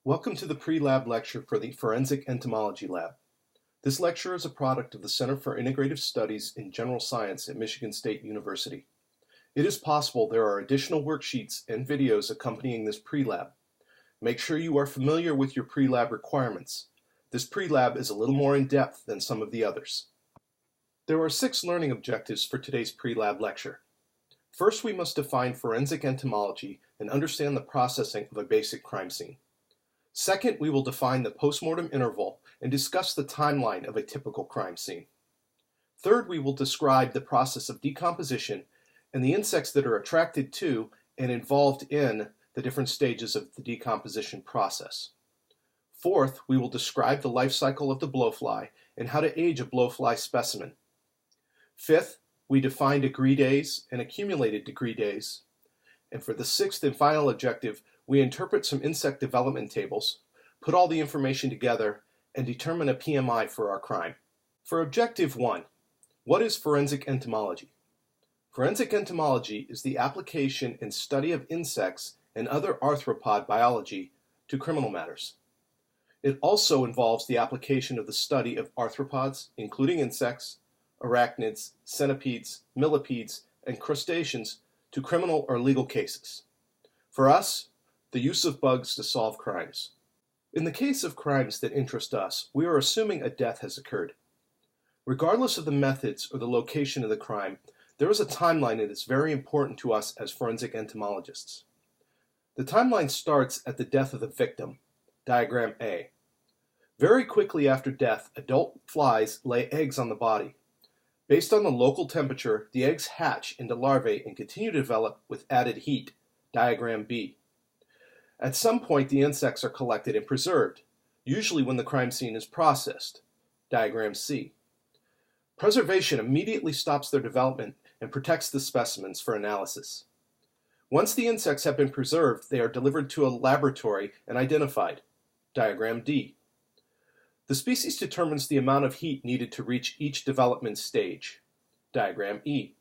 Welcome to the pre-lab lecture for the Forensic Entomology Lab. This lecture is a product of the Center for Integrative Studies in General Science at Michigan State University. It is possible there are additional worksheets and videos accompanying this pre-lab. Make sure you are familiar with your pre-lab requirements. This pre-lab is a little more in-depth than some of the others. There are 6 learning objectives for today's pre-lab lecture. First, we must define forensic entomology and understand the processing of a basic crime scene. Second, we will define the postmortem interval and discuss the timeline of a typical crime scene. Third, we will describe the process of decomposition and the insects that are attracted to and involved in the different stages of the decomposition process. Fourth, we will describe the life cycle of the blowfly and how to age a blowfly specimen. Fifth, we define degree days and accumulated degree days. And for the 6th and final objective, we interpret some insect development tables, put all the information together, and determine a PMI for our crime. For Objective 1, what is forensic entomology? Forensic entomology is the application and study of insects and other arthropod biology to criminal matters. It also involves the application of the study of arthropods, including insects, arachnids, centipedes, millipedes, and crustaceans to criminal or legal cases. For us, the use of bugs to solve crimes. In the case of crimes that interest us, we are assuming a death has occurred. Regardless of the methods or the location of the crime, there is a timeline that is very important to us as forensic entomologists. The timeline starts at the death of the victim, diagram A. Very quickly after death, adult flies lay eggs on the body. Based on the local temperature, the eggs hatch into larvae and continue to develop with added heat, diagram B. At some point, the insects are collected and preserved, usually when the crime scene is processed, diagram C. Preservation immediately stops their development and protects the specimens for analysis. Once the insects have been preserved, they are delivered to a laboratory and identified, diagram D. The species determines the amount of heat needed to reach each development stage, diagram E.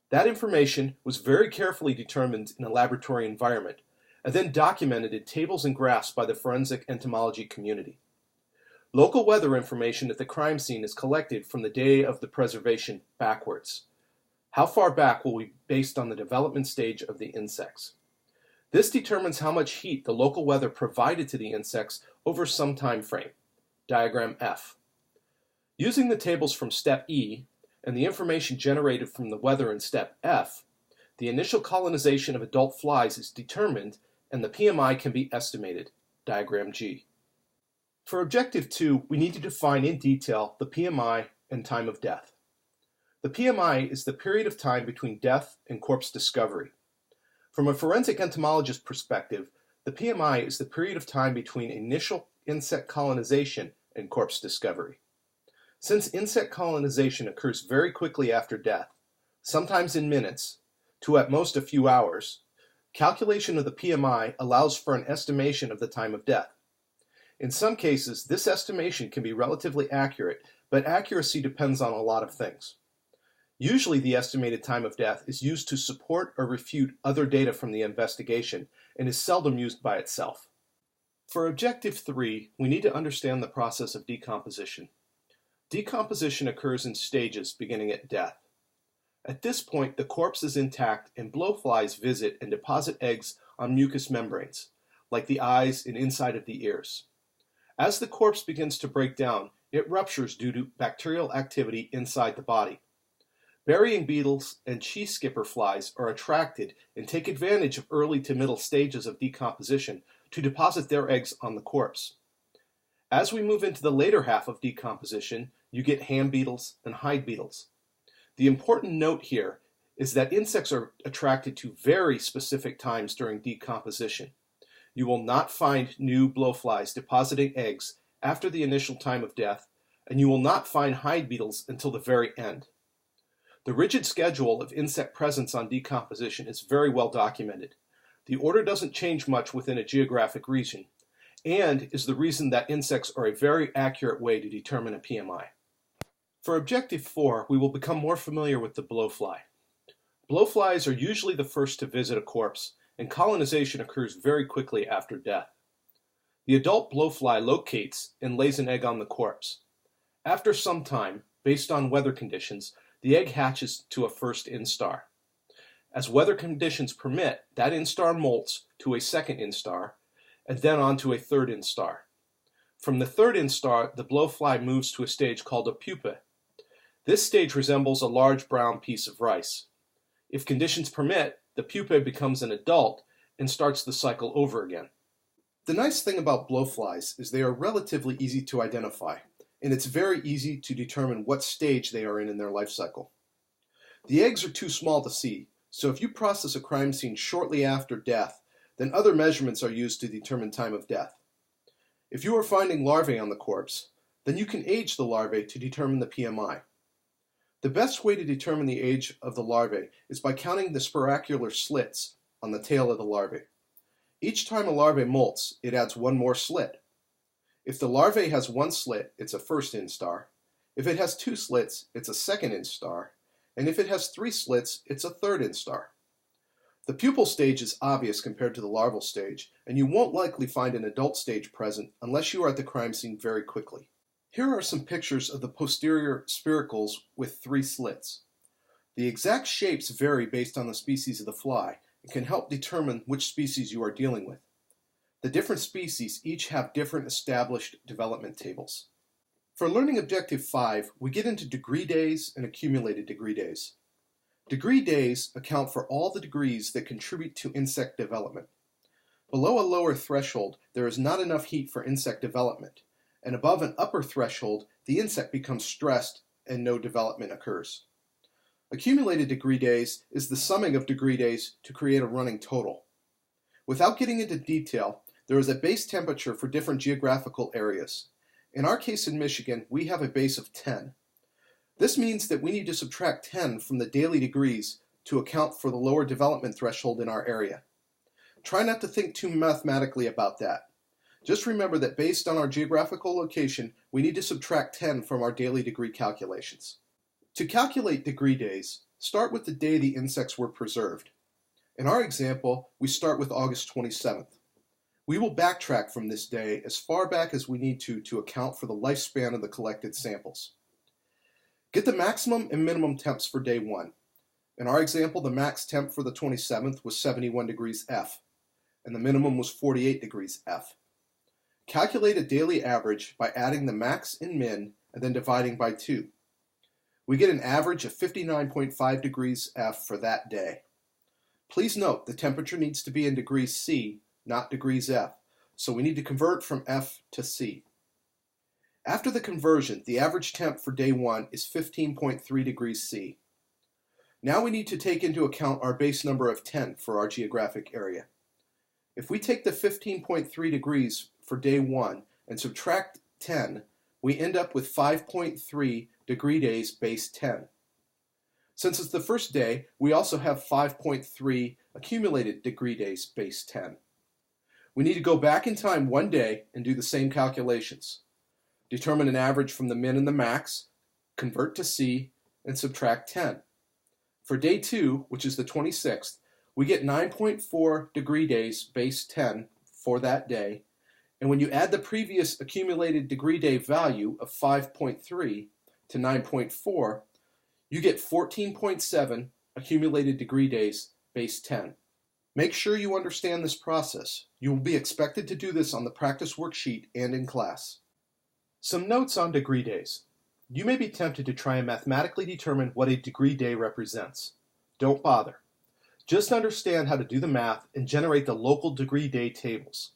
That information was very carefully determined in a laboratory environment and then documented in tables and graphs by the forensic entomology community. Local weather information at the crime scene is collected from the day of the preservation backwards. How far back will be based on the development stage of the insects. This determines how much heat the local weather provided to the insects over some time frame, diagram F. Using the tables from step E and the information generated from the weather in step F, the initial colonization of adult flies is determined and the PMI can be estimated, diagram G. For Objective 2, we need to define in detail the PMI and time of death. The PMI is the period of time between death and corpse discovery. From a forensic entomologist perspective, the PMI is the period of time between initial insect colonization and corpse discovery. Since insect colonization occurs very quickly after death, sometimes in minutes, to at most a few hours, calculation of the PMI allows for an estimation of the time of death. In some cases, this estimation can be relatively accurate, but accuracy depends on a lot of things. Usually, the estimated time of death is used to support or refute other data from the investigation and is seldom used by itself. For Objective 3, we need to understand the process of decomposition. Decomposition occurs in stages beginning at death. At this point, the corpse is intact and blowflies visit and deposit eggs on mucous membranes, like the eyes and inside of the ears. As the corpse begins to break down, it ruptures due to bacterial activity inside the body. Burying beetles and cheese skipper flies are attracted and take advantage of early to middle stages of decomposition to deposit their eggs on the corpse. As we move into the later half of decomposition, you get hand beetles and hide beetles. The important note here is that insects are attracted to very specific times during decomposition. You will not find new blowflies depositing eggs after the initial time of death, and you will not find hide beetles until the very end. The rigid schedule of insect presence on decomposition is very well documented. The order doesn't change much within a geographic region, and is the reason that insects are a very accurate way to determine a PMI. For Objective 4, we will become more familiar with the blowfly. Blowflies are usually the first to visit a corpse, and colonization occurs very quickly after death. The adult blowfly locates and lays an egg on the corpse. After some time, based on weather conditions, the egg hatches to a first instar. As weather conditions permit, that instar molts to a second instar, and then on to a third instar. From the third instar, the blowfly moves to a stage called a pupa. This stage resembles a large brown piece of rice. If conditions permit, the pupa becomes an adult and starts the cycle over again. The nice thing about blowflies is they are relatively easy to identify, and it's very easy to determine what stage they are in their life cycle. The eggs are too small to see, so if you process a crime scene shortly after death, then other measurements are used to determine time of death. If you are finding larvae on the corpse, then you can age the larvae to determine the PMI. The best way to determine the age of the larvae is by counting the spiracular slits on the tail of the larvae. Each time a larvae molts, it adds one more slit. If the larvae has one slit, it's a first instar. If it has two slits, it's a second instar. And if it has three slits, it's a third instar. The pupal stage is obvious compared to the larval stage, and you won't likely find an adult stage present unless you are at the crime scene very quickly. Here are some pictures of the posterior spiracles with three slits. The exact shapes vary based on the species of the fly and can help determine which species you are dealing with. The different species each have different established development tables. For Learning Objective 5, we get into degree days and accumulated degree days. Degree days account for all the degrees that contribute to insect development. Below a lower threshold, there is not enough heat for insect development, and above an upper threshold, the insect becomes stressed and no development occurs. Accumulated degree days is the summing of degree days to create a running total. Without getting into detail, there is a base temperature for different geographical areas. In our case in Michigan, we have a base of 10. This means that we need to subtract 10 from the daily degrees to account for the lower development threshold in our area. Try not to think too mathematically about that. Just remember that based on our geographical location, we need to subtract 10 from our daily degree calculations. To calculate degree days, start with the day the insects were preserved. In our example, we start with August 27th. We will backtrack from this day as far back as we need to account for the lifespan of the collected samples. Get the maximum and minimum temps for day 1. In our example, the max temp for the 27th was 71 degrees F, and the minimum was 48 degrees F. Calculate a daily average by adding the max and min and then dividing by 2. We get an average of 59.5 degrees F for that day. Please note the temperature needs to be in degrees C, not degrees F, so we need to convert from F to C. After the conversion, the average temp for day 1 is 15.3 degrees C. Now we need to take into account our base number of 10 for our geographic area. If we take the 15.3 degrees for day 1 and subtract 10, we end up with 5.3 degree days base 10. Since it's the first day, we also have 5.3 accumulated degree days base 10. We need to go back in time one day and do the same calculations. Determine an average from the min and the max, convert to C, and subtract 10. For day 2, which is the 26th, we get 9.4 degree days base 10 for that day, and when you add the previous accumulated degree day value of 5.3 to 9.4, you get 14.7 accumulated degree days base 10. Make sure you understand this process. You will be expected to do this on the practice worksheet and in class. Some notes on degree days. You may be tempted to try and mathematically determine what a degree day represents. Don't bother. Just understand how to do the math and generate the local degree day tables.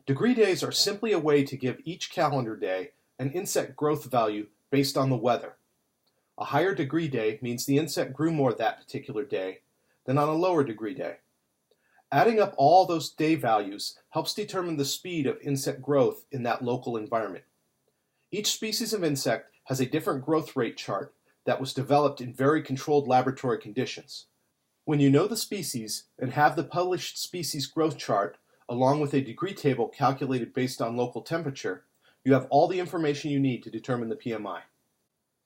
Degree days are simply a way to give each calendar day an insect growth value based on the weather. A higher degree day means the insect grew more that particular day than on a lower degree day. Adding up all those day values helps determine the speed of insect growth in that local environment. Each species of insect has a different growth rate chart that was developed in very controlled laboratory conditions. When you know the species and have the published species growth chart along with a degree table calculated based on local temperature, you have all the information you need to determine the PMI.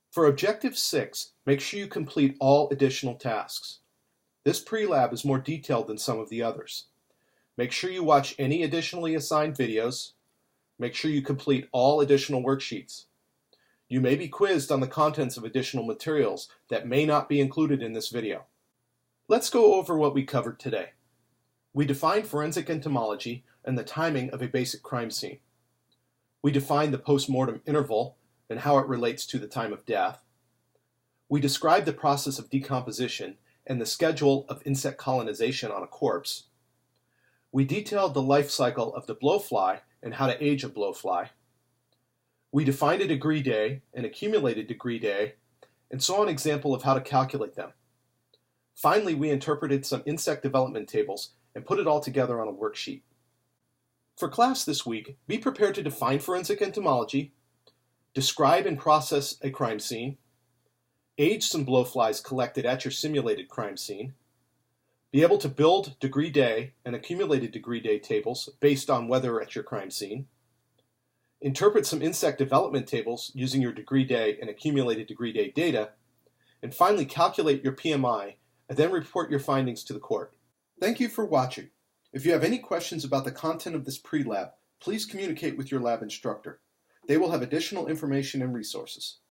For Objective 6, make sure you complete all additional tasks. This pre-lab is more detailed than some of the others. Make sure you watch any additionally assigned videos, Make sure you complete all additional worksheets. You may be quizzed on the contents of additional materials that may not be included in this video. Let's go over what we covered today. We defined forensic entomology and the timing of a basic crime scene. We defined the postmortem interval and how it relates to the time of death. We described the process of decomposition and the schedule of insect colonization on a corpse. We detailed the life cycle of the blowfly and how to age a blowfly. We defined a degree day, an accumulated degree day, and saw an example of how to calculate them. Finally, we interpreted some insect development tables and put it all together on a worksheet. For class this week, be prepared to define forensic entomology, describe and process a crime scene, age some blowflies collected at your simulated crime scene, be able to build degree day and accumulated degree day tables based on weather at your crime scene, interpret some insect development tables using your degree day and accumulated degree day data, and finally calculate your PMI and then report your findings to the court. Thank you for watching. If you have any questions about the content of this pre-lab, please communicate with your lab instructor. They will have additional information and resources.